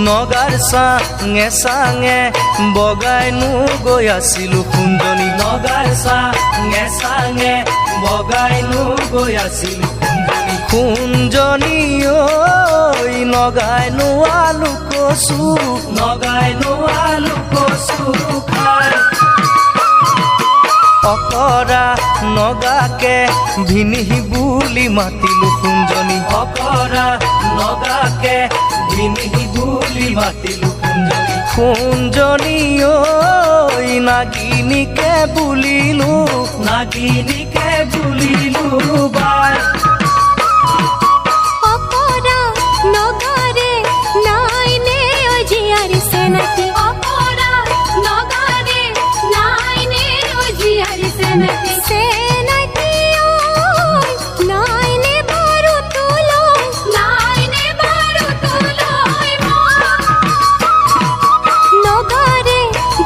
নগাৰ চাঙে চাঙে বগাইনো গৈ আছিলো কুঞ্জনী নগাৰ চাঙে চাঙে বগাইনো গৈ আছিলো কুঞ্জনী ঐ নগাইনো আলু কচু নগাইনো আলু কচু খাই অকৰা নগাকে ভিনিহি বুলি মাতিলো কুঞ্জনী অকৰা নগাকে ভিনিহি বুলি মাতিলো কুঞ্জনী কুঞ্জনী ঐ নাগিনীকে বুলিলো বাই অকৰা নগাৰে নাইনে অজিয়াৰি চেনাকি অকৰা নগাৰে নাইনে অজিয়াৰি চেনাকি চেনাকি নাইনে বাৰু তুলৈ নগাৰে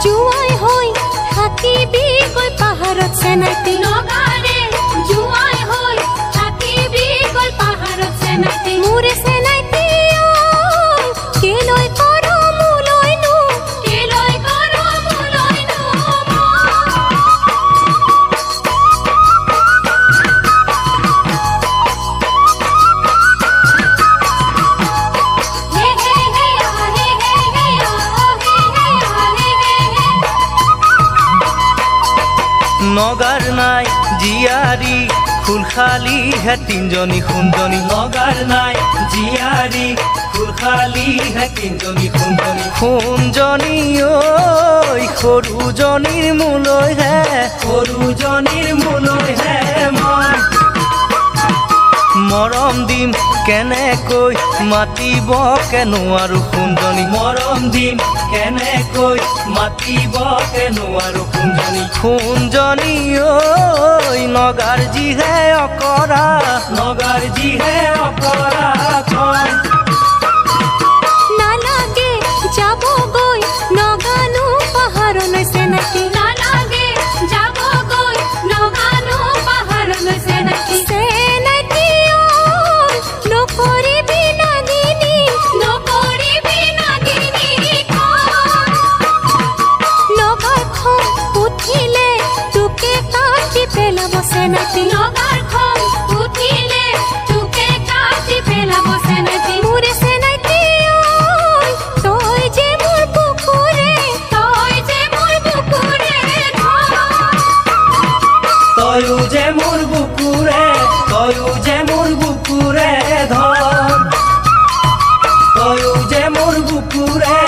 জুৱাই হৈ থাকিবি গৈ পাহাৰত চেনাকি নগাৰে জুৱাই হৈ থাকিবি গৈ পাহাৰত চেনাকি মোৰে চেনাকি কেলৈ কৰ মোলৈনো নগাৰ নাই জীয়াৰী খুলখালি হে তিনজনী কুঞ্জনী নগাৰ নাই জীয়াৰী খুলখালি হে তিনজনী কুঞ্জনী ঐ সৰুজনীৰ মোলৈ হে মই মৰম দিম কেনেকৈ মাতিব নোৱাৰো কুঞ্জনী মৰম দিম কেনেকৈ মাতিব নোৱাৰো কুঞ্জনী ঐ নগাৰ যিহে অকৰা কয় নালাগে যাবগৈ নগানো পাহাৰলৈ চেনাকি নালাগে যাবগৈ নগানো পাহাৰলৈ চেনাকি চেনাকি নকৰিবি নাগিনী নগাৰখন উঠিলে তোকে কাটি পেলাব চেনাকি নগাৰখন উঠিলে তোকে কাটি পেলাব চেনাকি মোৰে চেনাকি তই যে মোৰ বুকুৰে তয়ো যে মোৰ বুকুৰে ধন তয়ো যে মোৰ বুকুৰে